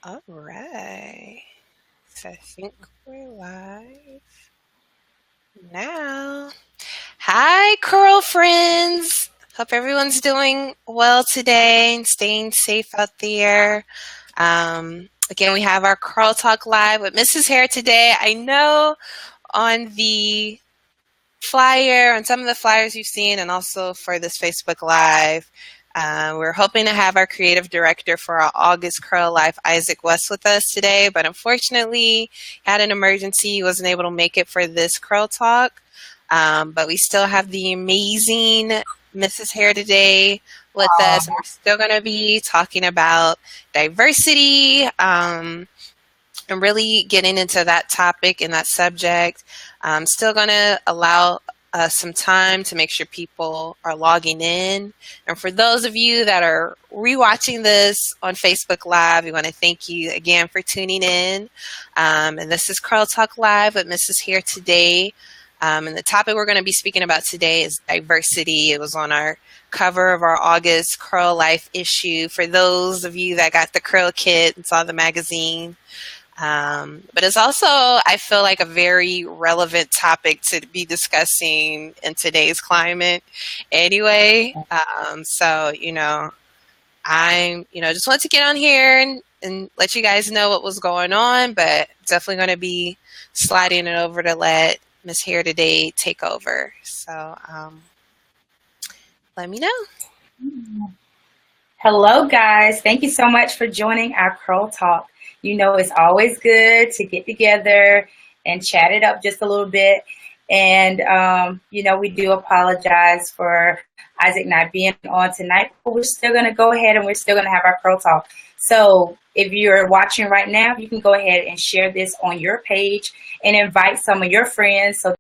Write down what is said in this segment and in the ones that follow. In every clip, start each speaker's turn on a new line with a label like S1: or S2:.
S1: All right. So I think we're live now. Hi, Curl friends. Hope everyone's doing well today and staying safe out there. Again, we have our Curl Talk Live with Mrs. Hair today. I know on the flyer, on some of the flyers you've seen, and also for this Facebook Live, we're hoping to have our creative director for our August Curl Live, Isaac West, with us today, but unfortunately had an emergency. He wasn't able to make it for this Curl Talk, but we still have the amazing Mrs. Hair today with us, and we're still going to be talking about diversity, and really getting into that topic and that subject. I'm still going to allow some time to make sure people are logging in. And for those of you that are rewatching this on Facebook Live, we want to thank you again for tuning in. And this is Curl Talk Live with Mrs. Here today. And the topic we're going to be speaking about today is diversity. It was on our cover of our August Curl Life issue. For those of you that got the Curl Kit and saw the magazine, but it's also, I feel like, a very relevant topic to be discussing in today's climate anyway. Just want to get on here and let you guys know what was going on, but definitely going to be sliding it over to let Miss Here Today take over. So let me know.
S2: Hello, guys. Thank you so much for joining our Curl Talk. You know, it's always good to get together and chat it up just a little bit. And, we do apologize for Isaac not being on tonight, but we're still going to go ahead and we're still going to have our Curl Talk. So if you're watching right now, you can go ahead and share this on your page and invite some of your friends so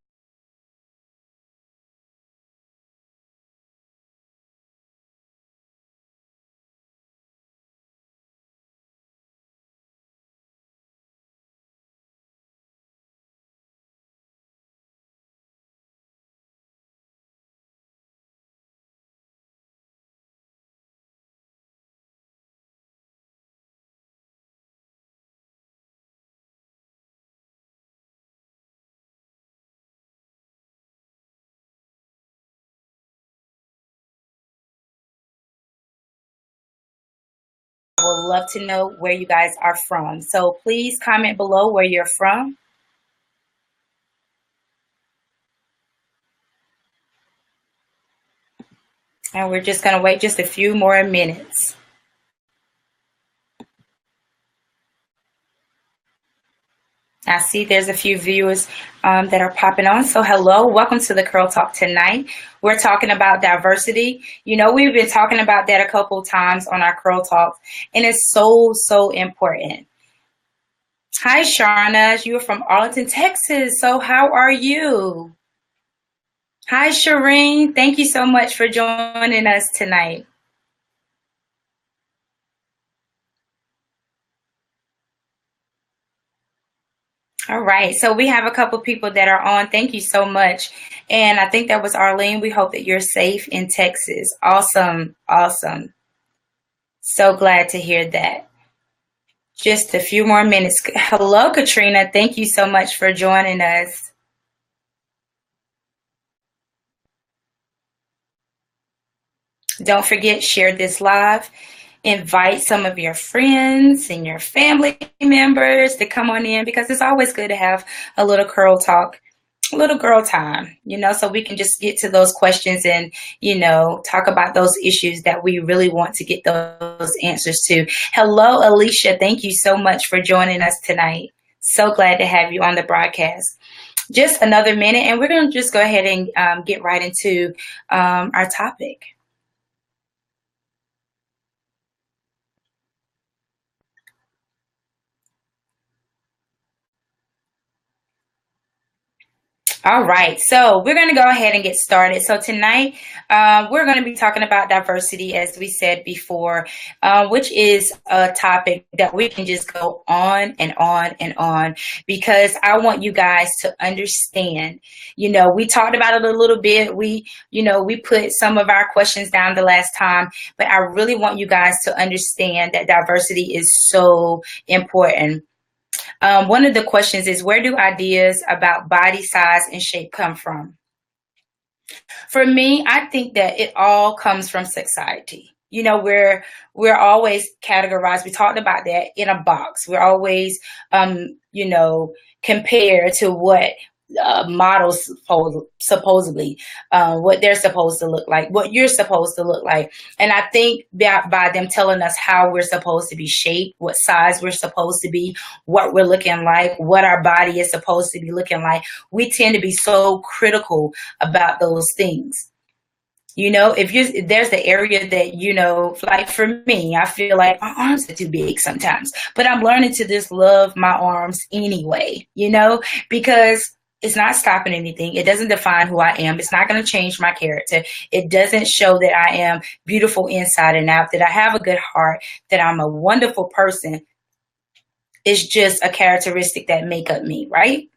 S2: I would love to know where you guys are from. So please comment below where you're from. And we're just going to wait just a few more minutes. I see there's a few viewers that are popping on. So hello, welcome to the Curl Talk tonight. We're talking about diversity. You know, we've been talking about that a couple times on our Curl Talk, and it's so, so important. Hi, Sharna. You're from Arlington, Texas. So how are you? Hi, Shireen. Thank you so much for joining us tonight. All right, so we have a couple people that are on. Thank you so much. And I think that was Arlene. We hope that you're safe in Texas. Awesome, awesome. So glad to hear that. Just a few more minutes. Hello, Katrina. Thank you so much for joining us. Don't forget, share this live. Invite some of your friends and your family members to come on in because it's always good to have a little curl talk, a little girl time, so we can just get to those questions and, talk about those issues that we really want to get those answers to. Hello, Alicia. Thank you so much for joining us tonight. So glad to have you on the broadcast. Just another minute, and we're going to just go ahead and get right into our topic. All right, so we're going to go ahead and get started. So tonight, we're going to be talking about diversity, as we said before, which is a topic that we can just go on and on and on, because I want you guys to understand. We talked about it a little bit. We put some of our questions down the last time, but I really want you guys to understand that diversity is so important. One of the questions is, where do ideas about body size and shape come from? For me, I think that it all comes from society. We're always categorized. We talked about that, in a box. We're always, compared to what models supposedly what they're supposed to look like, what you're supposed to look like. And I think that by them telling us how we're supposed to be shaped, what size we're supposed to be, what we're looking like, what our body is supposed to be looking like, we tend to be so critical about those things. If there's the area that, like for me, I feel like my arms are too big sometimes, but I'm learning to just love my arms anyway, because it's not stopping anything. It doesn't define who I am. It's not going to change my character. It doesn't show that I am beautiful inside and out, that I have a good heart, that I'm a wonderful person. It's just a characteristic that make up me, right?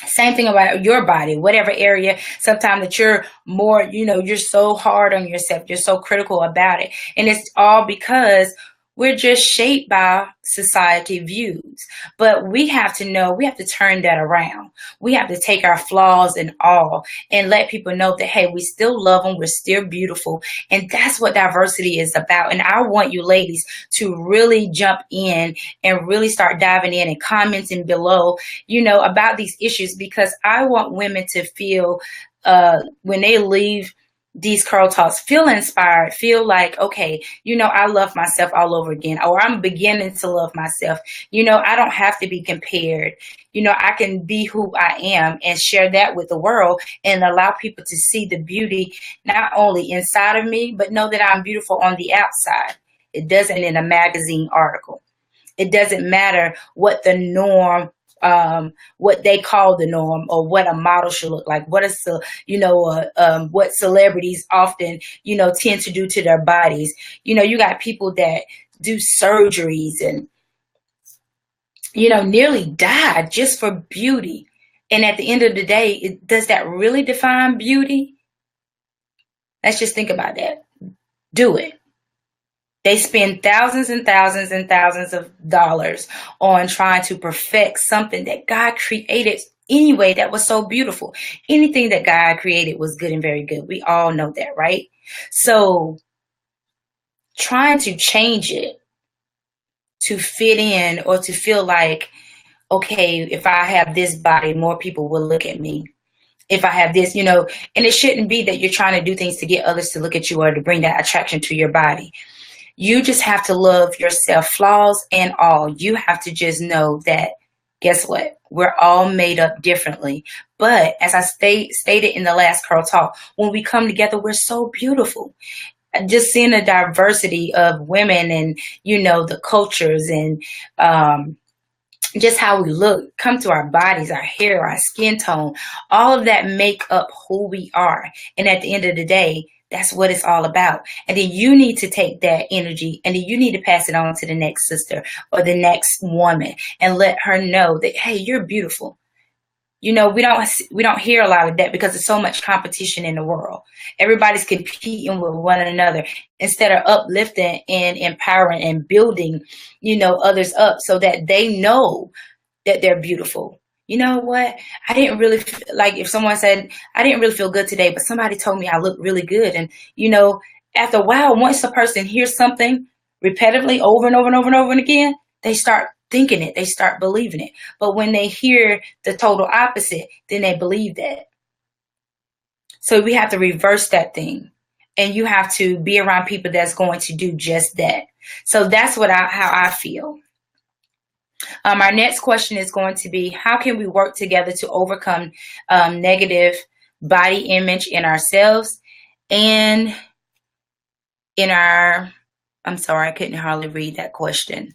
S2: Same thing about your body, whatever area, sometimes that you're more, you're so hard on yourself. You're so critical about it. And it's all because we're just shaped by society views. But we have to know, we have to turn that around. We have to take our flaws and all and let people know that, hey, we still love them. We're still beautiful. And that's what diversity is about. And I want you ladies to really jump in and really start diving in and commenting below, about these issues, because I want women to feel, when they leave these CurlTalks, feel inspired, feel like, okay, I love myself all over again, or I'm beginning to love myself. I don't have to be compared. I can be who I am and share that with the world and allow people to see the beauty not only inside of me, but know that I'm beautiful on the outside. It doesn't in a magazine article. It doesn't matter what the norm, what they call the norm, or what a model should look like, what what celebrities often, tend to do to their bodies. You got people that do surgeries and, nearly die just for beauty. And at the end of the day, does that really define beauty? Let's just think about that. Do it. They spend thousands and thousands and thousands of dollars on trying to perfect something that God created anyway that was so beautiful. Anything that God created was good and very good. We all know that, right? So trying to change it to fit in or to feel like, okay, if I have this body, more people will look at me. If I have this, and it shouldn't be that you're trying to do things to get others to look at you or to bring that attraction to your body. You just have to love yourself, flaws and all. You have to just know that, guess what? We're all made up differently. But as I stated in the last CurlTalk, when we come together, we're so beautiful. Just seeing the diversity of women and, the cultures and just how we look, come to our bodies, our hair, our skin tone, all of that make up who we are. And at the end of the day, that's what it's all about. And then you need to take that energy and then you need to pass it on to the next sister or the next woman and let her know that, hey, you're beautiful. We don't hear a lot of that because there's so much competition in the world. Everybody's competing with one another instead of uplifting and empowering and building, others up so that they know that they're beautiful. You know what? I didn't really like if someone said, I didn't really feel good today, but somebody told me I look really good. And, after a while, once a person hears something repetitively over and over and over and over and again, they start thinking it, they start believing it. But when they hear the total opposite, then they believe that. So we have to reverse that thing. And you have to be around people that's going to do just that. So that's how I feel. Our next question is going to be, how can we work together to overcome negative body image in ourselves and in our, I'm sorry, I couldn't hardly read that question.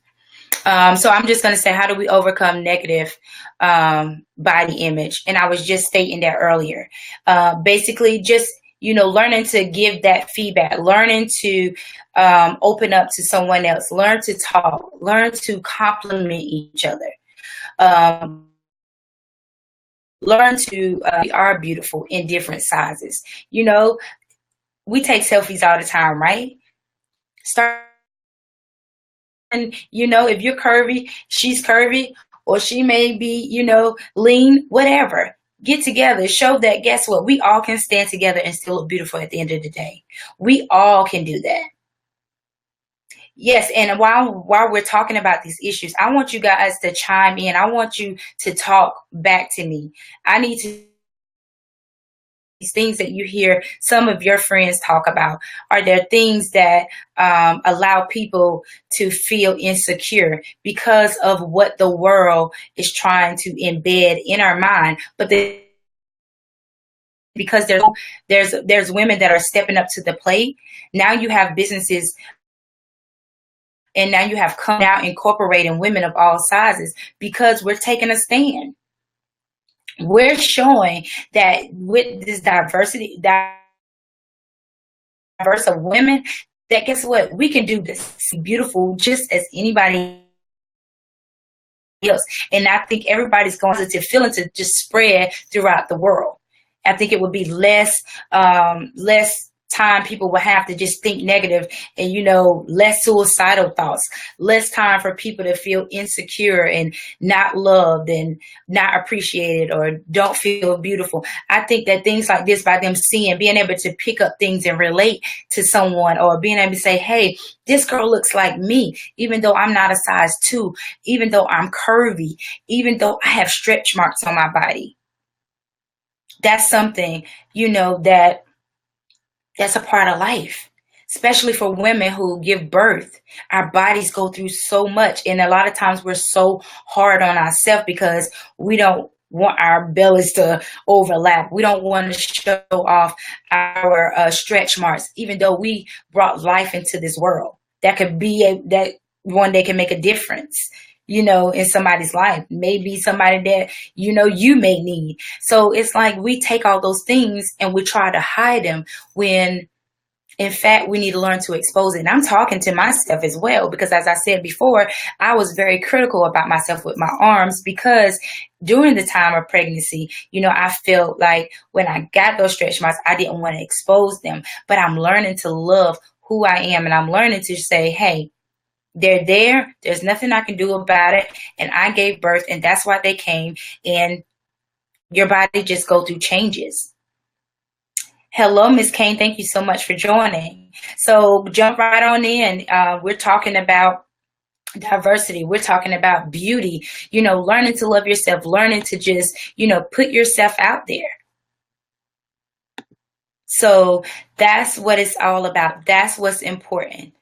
S2: So I'm just going to say, how do we overcome negative body image? And I was just stating that earlier. Basically, just, learning to give that feedback, learning to open up to someone else, learn to talk, learn to compliment each other. Learn to we are beautiful in different sizes. We take selfies all the time, right? Start, and if you're curvy, she's curvy, or she may be, lean, whatever. Get together, show that, guess what? We all can stand together and still look beautiful at the end of the day. We all can do that. Yes, and while we're talking about these issues, I want you guys to chime in. I want you to talk back to me. I need to these things that you hear some of your friends talk about. Are there things that allow people to feel insecure because of what the world is trying to embed in our mind? But because there's women that are stepping up to the plate. Now you have businesses, and now you have come out incorporating women of all sizes because we're taking a stand. We're showing that with this diverse of women, that guess what? We can do this beautiful just as anybody else. And I think everybody's going to feeling to just spread throughout the world. I think it would be less time people will have to just think negative, and less suicidal thoughts, less time for people to feel insecure and not loved and not appreciated or don't feel beautiful. I think that things like this, by them being able to pick up things and relate to someone, or being able to say, hey, this girl looks like me, even though I'm not a size 2, even though I'm curvy, even though I have stretch marks on my body. That's something, that's a part of life, especially for women who give birth. Our bodies go through so much, and a lot of times we're so hard on ourselves because we don't want our bellies to overlap. We don't want to show off our stretch marks, even though we brought life into this world. That could be that one day can make a difference, in somebody's life. Maybe somebody that, you may need. So it's like we take all those things and we try to hide them, when in fact we need to learn to expose it. And I'm talking to myself as well, because as I said before, I was very critical about myself with my arms, because during the time of pregnancy, I felt like when I got those stretch marks, I didn't want to expose them. But I'm learning to love who I am, and I'm learning to say, hey, they're there. There's nothing I can do about it. And I gave birth, and that's why they came. And your body just go through changes. Hello, Miss Kane. Thank you so much for joining. So jump right on in. We're talking about diversity. We're talking about beauty, learning to love yourself, learning to just, put yourself out there. So that's what it's all about. That's what's important.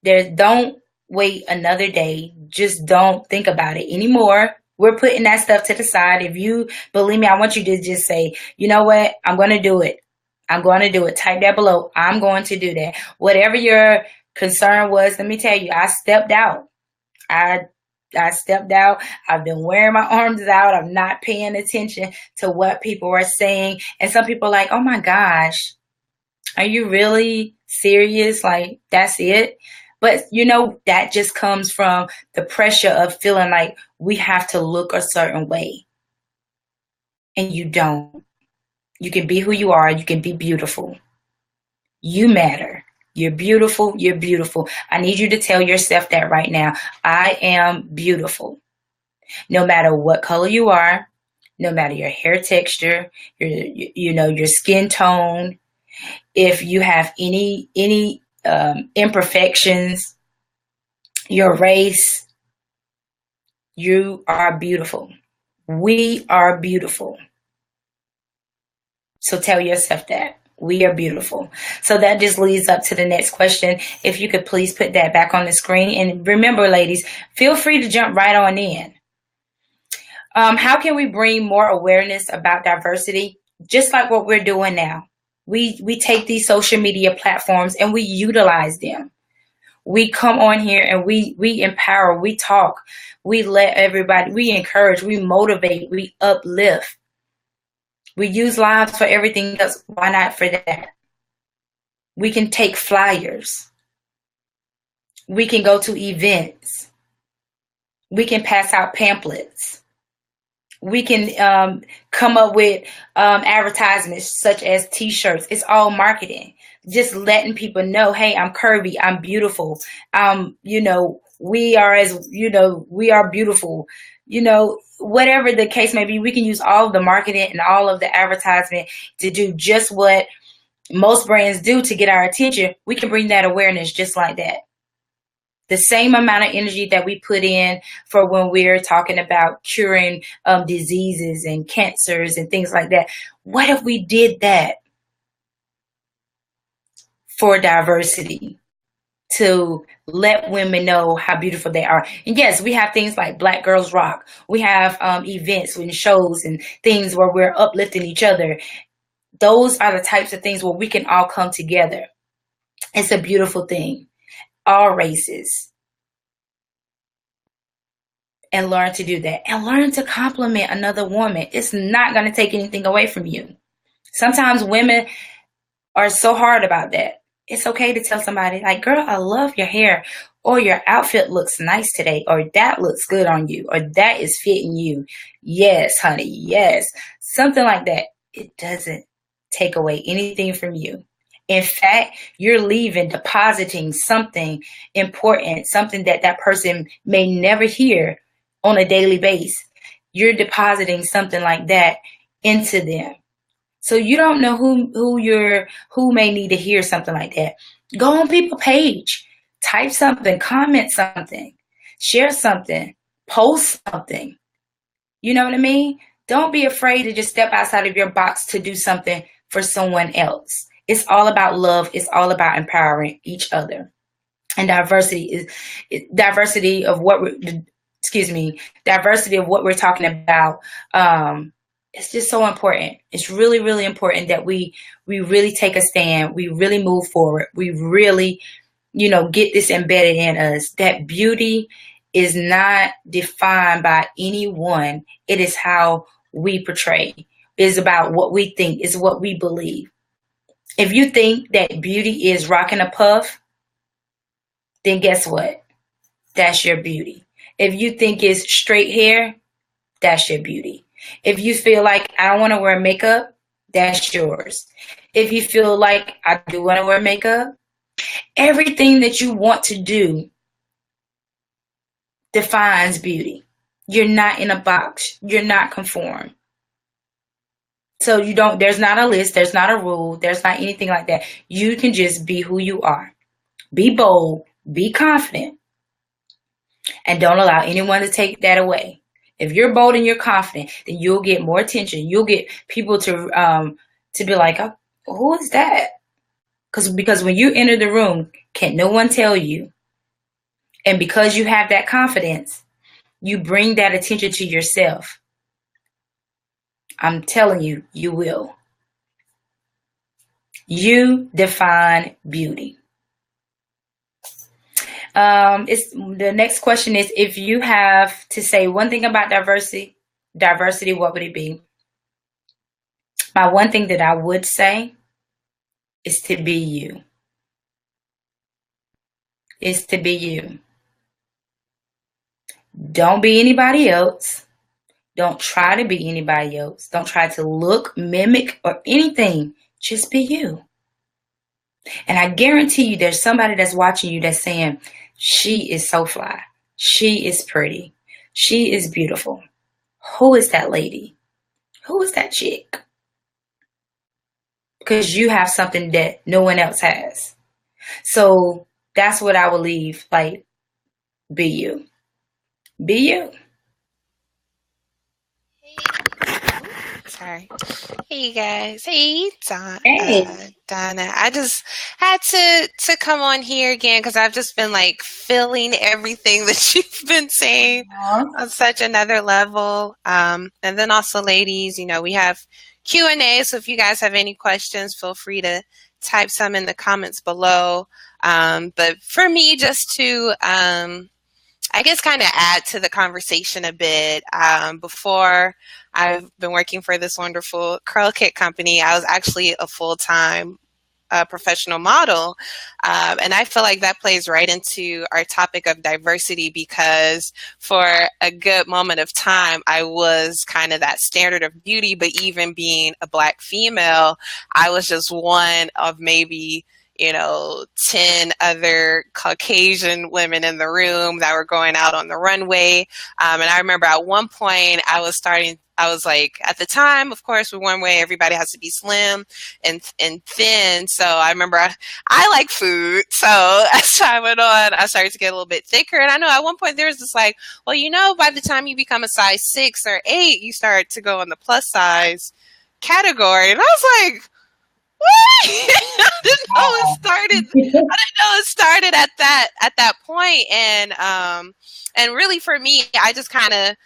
S2: Don't wait another day. Just don't think about it anymore. We're putting that stuff to the side. If you believe me, I want you to just say, you know what? I'm going to do it. I'm going to do it. Type that below. I'm going to do that. Whatever your concern was, let me tell you, I stepped out. I stepped out. I've been wearing my arms out. I'm not paying attention to what people are saying. And some people are like, oh my gosh, are you really serious? Like, that's it? But, that just comes from the pressure of feeling like we have to look a certain way. And you don't. You can be who you are. You can be beautiful. You matter. You're beautiful. You're beautiful. I need you to tell yourself that right now. I am beautiful. No matter what color you are, no matter your hair texture, your skin tone, if you have any imperfections, your race, you are beautiful. We are beautiful. So tell yourself that. We are beautiful. So that just leads up to the next question. If you could please put that back on the screen. And remember, ladies, feel free to jump right on in. How can we bring more awareness about diversity? Just like what we're doing now. We take these social media platforms and we utilize them. We come on here and we empower, we talk, we let everybody, we encourage, we motivate, we uplift. We use lives for everything else. Why not for that? We can take flyers. We can go to events. We can pass out pamphlets. We can come up with advertisements such as t-shirts. It's all marketing. Just letting people know, hey, I'm curvy, I'm beautiful. We are beautiful. Whatever the case may be, we can use all of the marketing and all of the advertisement to do just what most brands do to get our attention. We can bring that awareness just like that. The same amount of energy that we put in for when we're talking about curing diseases and cancers and things like that. What if we did that for diversity, to let women know how beautiful they are? And yes, we have things like Black Girls Rock. We have events and shows and things where we're uplifting each other. Those are the types of things where we can all come together. It's a beautiful thing. All races. And learn to do that. And learn to compliment another woman. It's not going to take anything away from you. Sometimes women are so hard about that. It's okay to tell somebody, like, girl, I love your hair, or your outfit looks nice today, or that looks good on you, or that is fitting you. Yes, honey, yes. Something like that. It doesn't take away anything from you. In fact, you're leaving, depositing something important, something that that person may never hear on a daily basis. You're depositing something like that into them. So you don't know who may need to hear something like that. Go on people's page, type something, comment something, share something, post something. You know what I mean? Don't be afraid to just step outside of your box to do something for someone else. It's all about love. It's all about empowering each other. And diversity of what we're talking about. It's just so important. It's really, really important that we really take a stand. We really move forward. We really, get this embedded in us, that beauty is not defined by anyone. It is how we portray. It's about what we think. It's what we believe. If you think that beauty is rocking a puff, then guess what? That's your beauty. If you think it's straight hair, that's your beauty. If you feel like I don't want to wear makeup, that's yours. If you feel like I do want to wear makeup, everything that you want to do defines beauty. You're not in a box. You're not conformed. So there's not a list, there's not a rule, there's not anything like that. You can just be who you are. Be bold, be confident, and don't allow anyone to take that away. If you're bold and you're confident, then you'll get more attention. You'll get people to be like, oh, who is that? Because when you enter the room, can no one tell you? And because you have that confidence, you bring that attention to yourself. I'm telling you, you will. You define beauty. The next question is, if you have to say one thing about diversity, what would it be? My one thing that I would say is to be you. Is to be you. Don't be anybody else. Don't try to be anybody else. Don't try to look, mimic, or anything. Just be you. And I guarantee you there's somebody that's watching you that's saying, she is so fly. She is pretty. She is beautiful. Who is that lady? Who is that chick? Because you have something that no one else has. So that's what I will leave. Like, be you. Be you.
S1: Sorry. Hey, you guys. Hey,
S2: Hey.
S1: Donna. I just had to come on here again because I've just been like feeling everything that you've been saying on such another level. And then also, ladies, we have Q&A. So if you guys have any questions, feel free to type some in the comments below. But for me, just to I guess kind of add to the conversation a bit. Before I've been working for this wonderful curl kit company, I was actually a full-time professional model. And I feel like that plays right into our topic of diversity, because for a good moment of time, I was kind of that standard of beauty. But even being a Black female, I was just one of maybe 10 other Caucasian women in the room that were going out on the runway. And I remember at one point I was like, at the time, of course, with one way, everybody has to be slim and thin. So I remember I like food. So as time went on, I started to get a little bit thicker. And I know at one point there was this like, well, by the time you become a size 6 or 8, you start to go in the plus size category. And I was like, what? I didn't know it started. I didn't know it started at that point. And really for me, I just kind of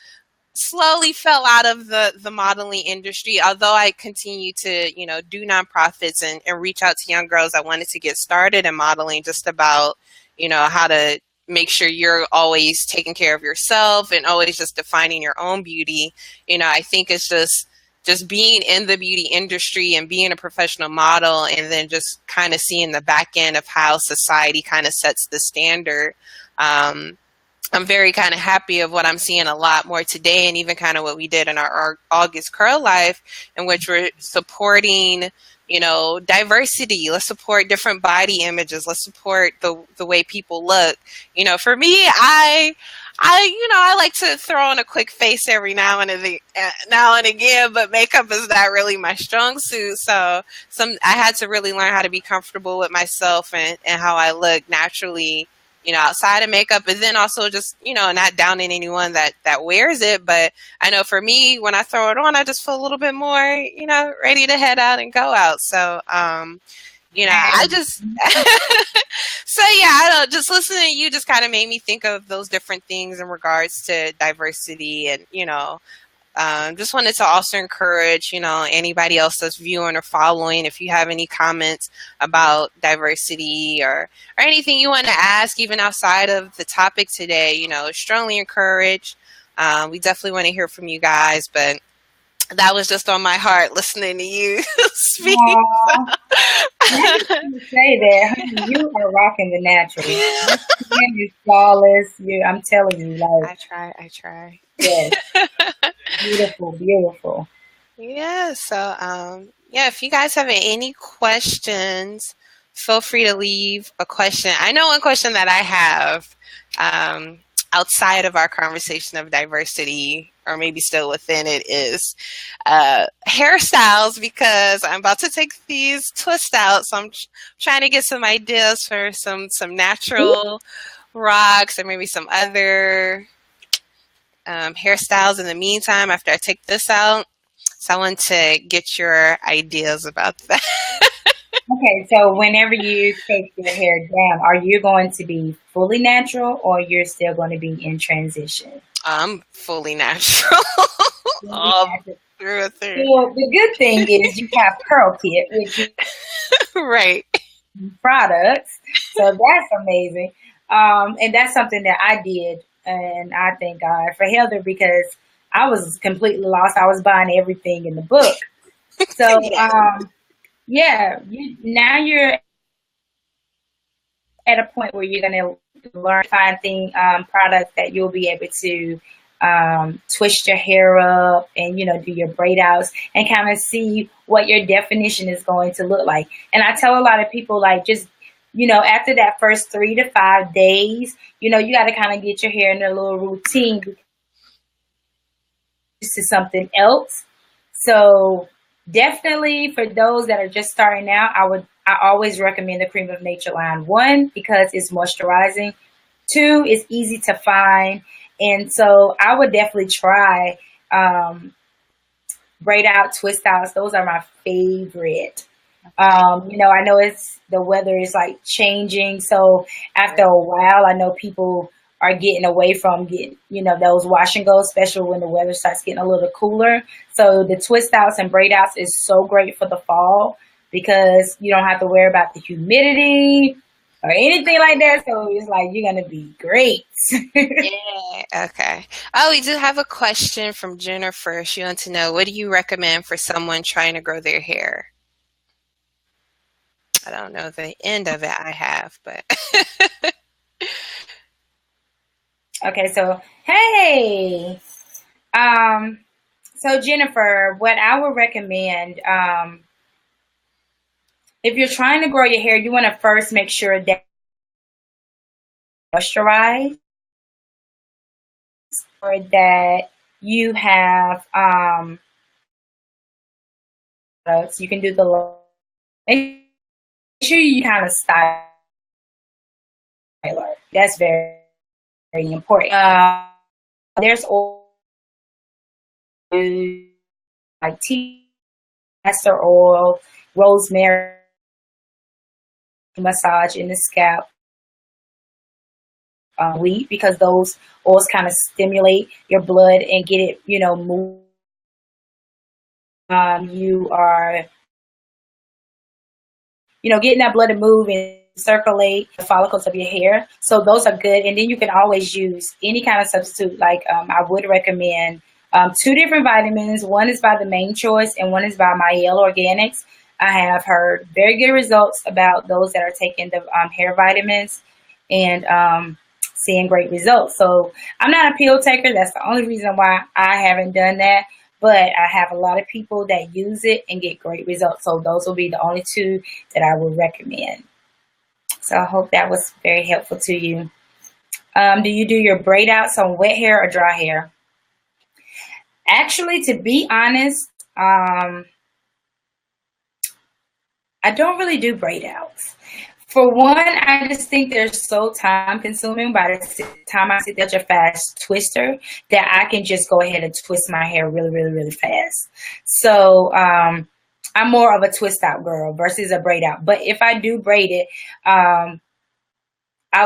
S1: slowly fell out of the modeling industry, although I continue to, do nonprofits and reach out to young girls that wanted to get started in modeling, just about, how to make sure you're always taking care of yourself and always just defining your own beauty. I think it's just being in the beauty industry and being a professional model, and then just kind of seeing the back end of how society kind of sets the standard. I'm very kind of happy of what I'm seeing a lot more today, and even kind of what we did in our August Curl Life, in which we're supporting, diversity. Let's support different body images. Let's support the way people look. For me, I like to throw on a quick face every now and again, but makeup is not really my strong suit. So I had to really learn how to be comfortable with myself and how I look naturally, outside of makeup, but then also just, not downing anyone that wears it. But I know for me, when I throw it on, I just feel a little bit more, ready to head out and go out. So, I just, so yeah, I don't, just listening to you just kind of made me think of those different things in regards to diversity. And, just wanted to also encourage, anybody else that's viewing or following, if you have any comments about diversity or anything you want to ask, even outside of the topic today, strongly encourage. We definitely want to hear from you guys, but that was just on my heart listening to you speak.
S2: Say that, honey, you are rocking the natural. You're flawless. I'm telling you, like
S1: I try.
S2: Yes. Beautiful.
S1: Yeah. So, if you guys have any questions, feel free to leave a question. I know one question that I have, outside of our conversation of diversity, or maybe still within it, is hairstyles, because I'm about to take these twists out. So I'm trying to get some ideas for some natural rocks, or maybe some other hairstyles in the meantime after I take this out. So I want to get your ideas about that.
S2: Okay, so whenever you take your hair down, are you going to be fully natural, or you're still going to be in transition?
S1: I'm fully natural. Through and through.
S2: Well, the good thing is you have Curl Kit, which is
S1: right
S2: products. So that's amazing. And that's something that I did, and I thank God for Heather, because I was completely lost. I was buying everything in the book. So now you're at a point where you're going to learn finding products that you'll be able to twist your hair up and, do your braid outs and kind of see what your definition is going to look like. And I tell a lot of people, like, just, after that first 3 to 5 days, you got to kind of get your hair in a little routine to something else. So definitely for those that are just starting out, I always recommend the Cream of Nature line. 1, because it's moisturizing. 2, it's easy to find. And so I would definitely try braid out, twist outs. Those are my favorite. I know the weather is like changing. So after a while, I know people are getting away from getting, those wash and go, especially when the weather starts getting a little cooler. So the twist outs and braid outs is so great for the fall. because you don't have to worry about the humidity or anything like that. So it's like you're gonna be great.
S1: Yeah. Okay. Oh, we do have a question from Jennifer. She wants to know, what do you recommend for someone trying to grow their hair? I don't know the end of it. I have, but
S2: Okay, so hey, um, so Jennifer, what I would recommend, if you're trying to grow your hair, you want to first make sure that moisturize or that you have products. You can do the make sure you kind of style it. That's very very important. There's oil like tea, castor oil, rosemary, massage in the scalp, wheat, because those oils kind of stimulate your blood and get it, move. You are, getting that blood to move and circulate the follicles of your hair. So those are good. And then you can always use any kind of substitute. Like I would recommend two different vitamins. One is by the Main Choice and one is by Mielle Organics. I have heard very good results about those that are taking the hair vitamins and seeing great results. So I'm not a pill taker. That's the only reason why I haven't done that. But I have a lot of people that use it and get great results. So those will be the only two that I would recommend. So I hope that was very helpful to you. Do you do your braid outs on wet hair or dry hair? Actually, to be honest, I don't really do braid outs. For one, I just think they're so time consuming by the time I sit there a fast twister that I can just go ahead and twist my hair really, really, really fast. So I'm more of a twist out girl versus a braid out. But if I do braid it, I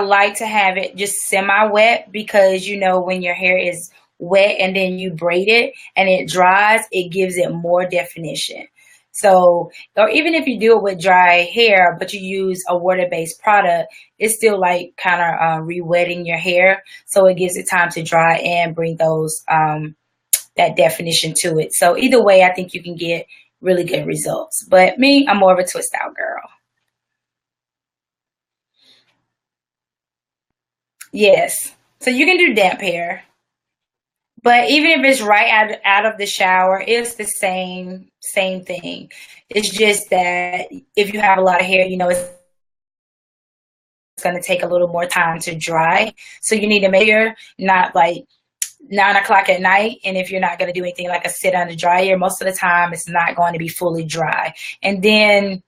S2: like to have it just semi-wet because, when your hair is wet and then you braid it and it dries, it gives it more definition. So, or even if you do it with dry hair, but you use a water-based product, it's still like kind of re-wetting your hair. So it gives it time to dry and bring those, that definition to it. So either way, I think you can get really good results. But me, I'm more of a twist out girl. Yes. So you can do damp hair. But even if it's right out of the shower, it's the same thing. It's just that if you have a lot of hair, it's going to take a little more time to dry. So you need to make sure not like 9 o'clock at night. And if you're not going to do anything like a sit on the dryer, most of the time it's not going to be fully dry. And then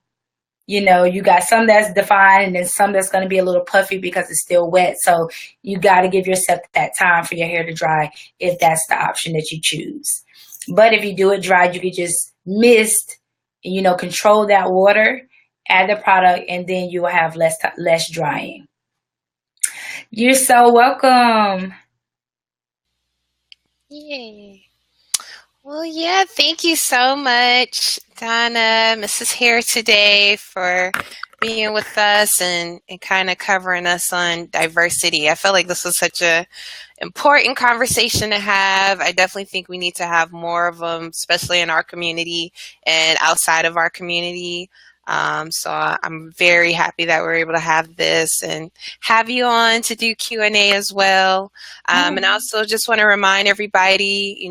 S2: you got some that's defined and then some that's going to be a little puffy because it's still wet. So you got to give yourself that time for your hair to dry if that's the option that you choose. But if you do it dry, you can just mist and, control that water, add the product, and then you will have less drying. You're so welcome.
S1: yay. Well, yeah, thank you so much, Donna, Mrs. Hair Today, for being with us and kind of covering us on diversity. I feel like this was such a important conversation to have. I definitely think we need to have more of them, especially in our community and outside of our community. So I'm very happy that we're able to have this and have you on to do Q&A as well. And also just want to remind everybody,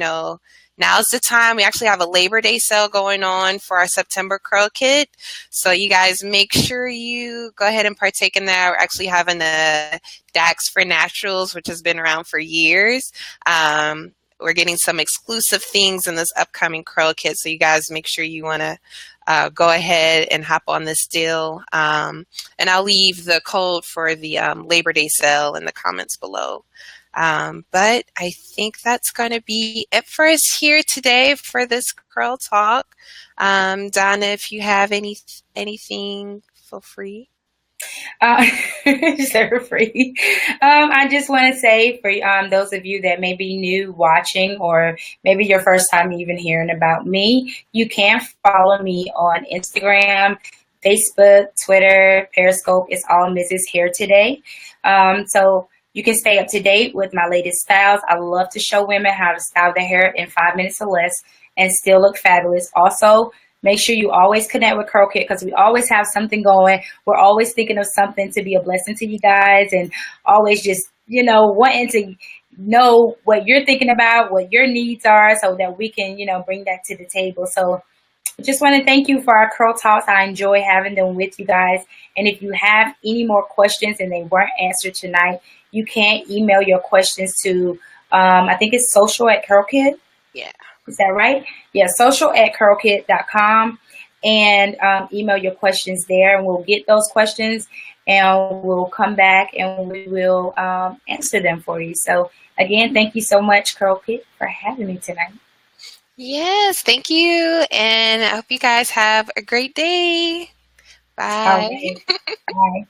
S1: now's the time. We actually have a Labor Day sale going on for our September Curl Kit. So you guys make sure you go ahead and partake in that. We're actually having a Dax for Naturals, which has been around for years. We're getting some exclusive things in this upcoming Curl Kit. So you guys make sure you want to go ahead and hop on this deal. And I'll leave the code for the Labor Day sale in the comments below. But I think that's going to be it for us here today for this Curl Talk. Donna, if you have anything, feel free.
S2: Uh, Sugar free. I just want to say for those of you that may be new watching, or maybe your first time even hearing about me, you can follow me on Instagram, Facebook, Twitter, Periscope. It's all Mrs. Hair Today. So you can stay up to date with my latest styles. I love to show women how to style their hair in 5 minutes or less and still look fabulous. Also, make sure you always connect with Curl Kit, because we always have something going. We're always thinking of something to be a blessing to you guys, and always just, wanting to know what you're thinking about, what your needs are, so that we can, bring that to the table. So I just want to thank you for our Curl Talks. I enjoy having them with you guys. And if you have any more questions and they weren't answered tonight, you can email your questions to, I think it's social@CurlKit.
S1: Yeah.
S2: Is that right? Yeah, social@curlkit.com, and email your questions there, and we'll get those questions and we'll come back and we will answer them for you. So again, thank you so much, Curl Kit, for having me tonight.
S1: Yes, thank you. And I hope you guys have a great day.
S2: All
S1: Bye.
S2: right. Bye.